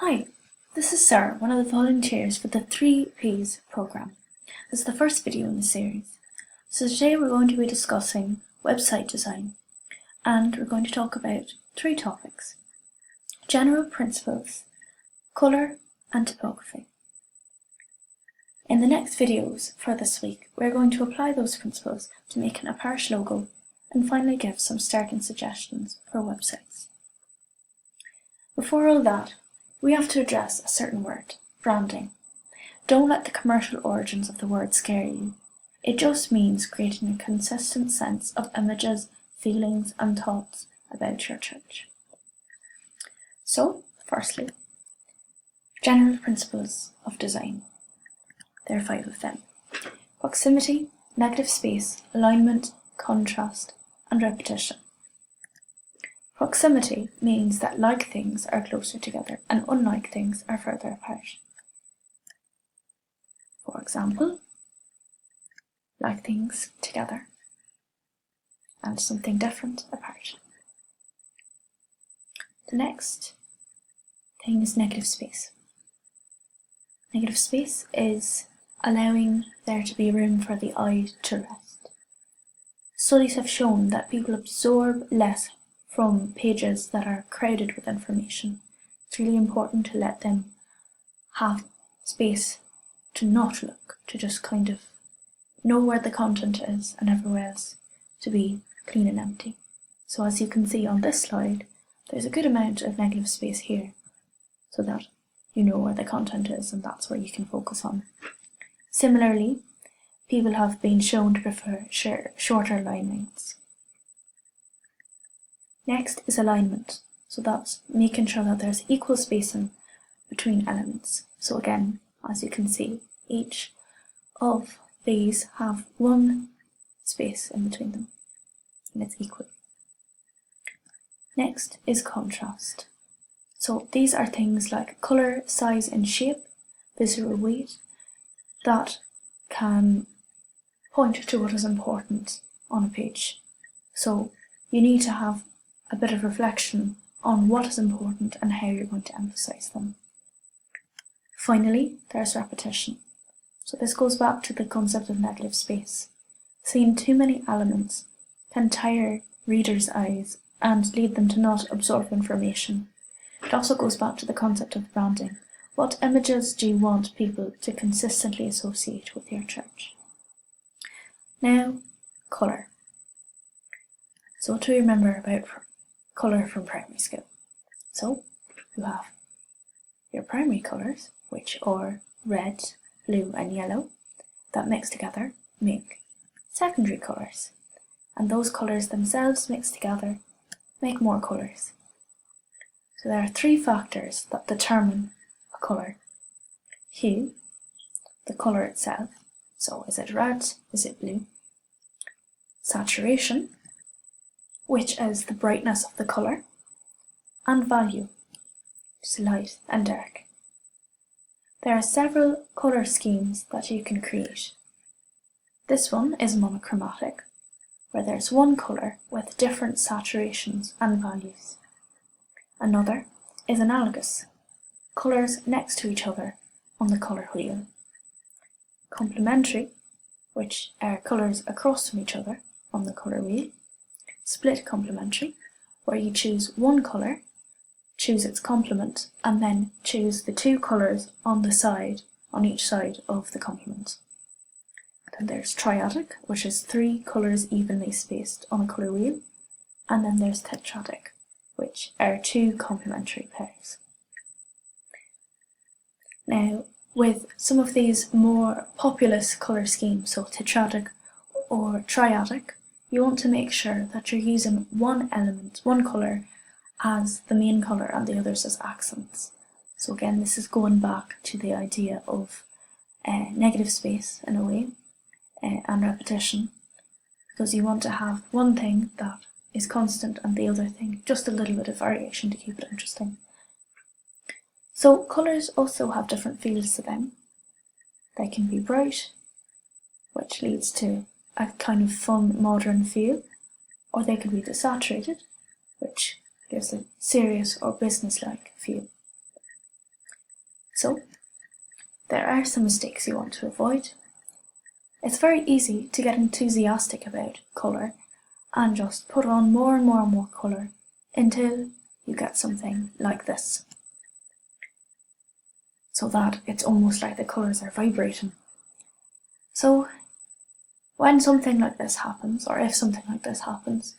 Hi, this is Sarah, one of the volunteers for the 3Ps programme. This is the first video in the series. So today we're going to be discussing website design, and we're going to talk about three topics: general principles, colour and typography. In the next videos for this week, we're going to apply those principles to making a parish logo and finally give some starting suggestions for websites. Before all that, we have to address a certain word: branding. Don't let the commercial origins of the word scare you. It just means creating a consistent sense of images, feelings and thoughts about your church. So, firstly, general principles of design. There are 5 of them: proximity, negative space, alignment, contrast and repetition. Proximity means that like things are closer together and unlike things are further apart. For example, like things together and something different apart. The next thing is negative space. Negative space is allowing there to be room for the eye to rest. Studies have shown that people absorb less from pages that are crowded with information. It's really important to let them have space to not look, to just kind of know where the content is and everywhere else to be clean and empty. So as you can see on this slide, there's a good amount of negative space here so that you know where the content is and that's where you can focus on. Similarly, people have been shown to prefer shorter line lengths. Next is alignment. So that's making sure that there's equal spacing between elements. So again, as you can see, each of these have one space in between them, and it's equal. Next is contrast. So these are things like colour, size and shape, visual weight, that can point to what is important on a page. So you need to have a bit of reflection on what is important and how you're going to emphasise them. Finally, there's repetition. So this goes back to the concept of negative space. Seeing too many elements can tire readers' eyes and lead them to not absorb information. It also goes back to the concept of branding. What images do you want people to consistently associate with your church? Now, colour. So what do we remember about colour from primary school? So, you have your primary colours, which are red, blue and yellow, that mix together make secondary colours. And those colours themselves mixed together make more colours. So there are 3 factors that determine a colour: hue, the colour itself, so is it red, is it blue; saturation, which is the brightness of the colour; and value, which is light and dark. There are several colour schemes that you can create. This one is monochromatic, where there's one colour with different saturations and values. Another is analogous, colours next to each other on the colour wheel. Complementary, which are colours across from each other on the colour wheel. Split complementary, where you choose one colour, choose its complement, and then choose the 2 colours on each side of the complement. Then there's triadic, which is 3 colours evenly spaced on a colour wheel. And then there's tetradic, which are 2 complementary pairs. Now, with some of these more populous colour schemes, so tetradic or triadic, you want to make sure that you're using one element, one colour, as the main colour and the others as accents. So again, this is going back to the idea of negative space in a way, and repetition, because you want to have one thing that is constant and the other thing just a little bit of variation to keep it interesting. So colours also have different feels to them. They can be bright, which leads to a kind of fun modern feel, or they could be desaturated, which gives a serious or business-like feel. So, there are some mistakes you want to avoid. It's very easy to get enthusiastic about colour and just put on more and more and more colour until you get something like this. So that it's almost like the colours are vibrating. So when something like this happens, or if something like this happens,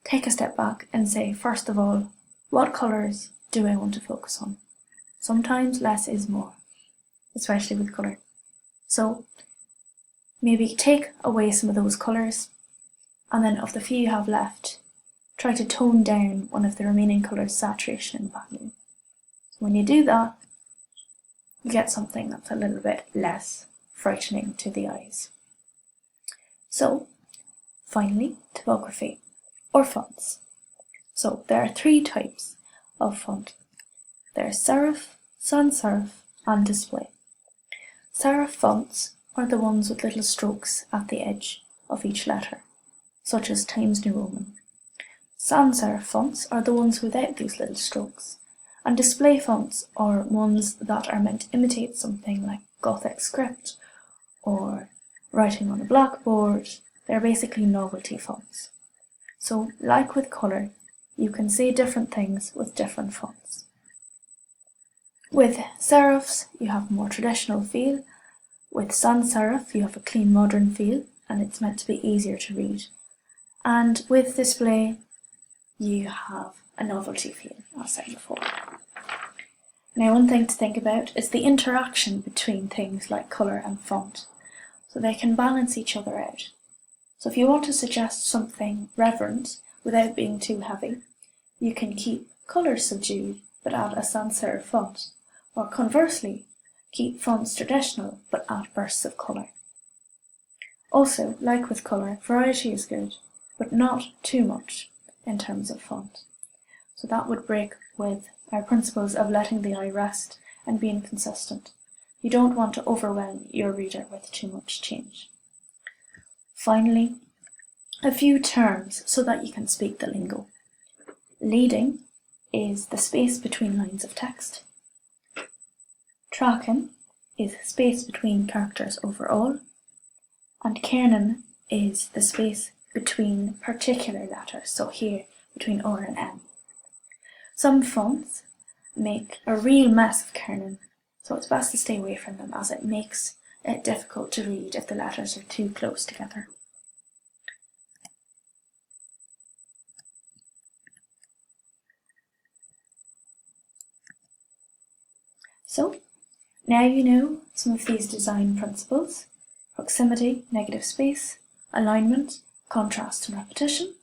take a step back and say, first of all, what colours do I want to focus on? Sometimes less is more, especially with colour. So maybe take away some of those colours, and then of the few you have left, try to tone down one of the remaining colours' saturation and value. So when you do that, you get something that's a little bit less frightening to the eyes. So, finally, typography, or fonts. So there are 3 types of font. There's serif, sans serif, and display. Serif fonts are the ones with little strokes at the edge of each letter, such as Times New Roman. Sans serif fonts are the ones without these little strokes, and display fonts are ones that are meant to imitate something like Gothic script or writing on a blackboard. They're basically novelty fonts. So, like with colour, you can say different things with different fonts. With serifs, you have a more traditional feel. With sans serif, you have a clean modern feel, and it's meant to be easier to read. And with display, you have a novelty feel, as I said before. Now, one thing to think about is the interaction between things like colour and font, so they can balance each other out. So if you want to suggest something reverent without being too heavy, you can keep colour subdued but add a sans serif font, or conversely, keep fonts traditional but add bursts of colour. Also, like with colour, variety is good, but not too much in terms of font. So that would break with our principles of letting the eye rest and being consistent. You don't want to overwhelm your reader with too much change. Finally, a few terms so that you can speak the lingo. Leading is the space between lines of text. Tracking is space between characters overall. And kernan is the space between particular letters, so here between R and M. Some fonts make a real mess of kernan, so it's best to stay away from them as it makes it difficult to read if the letters are too close together. So, now you know some of these design principles: proximity, negative space, alignment, contrast and repetition.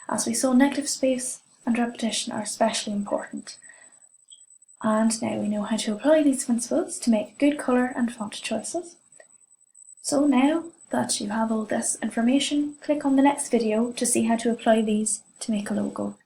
As we saw, negative space and repetition are especially important. And now we know how to apply these principles to make good colour and font choices. So now that you have all this information, click on the next video to see how to apply these to make a logo.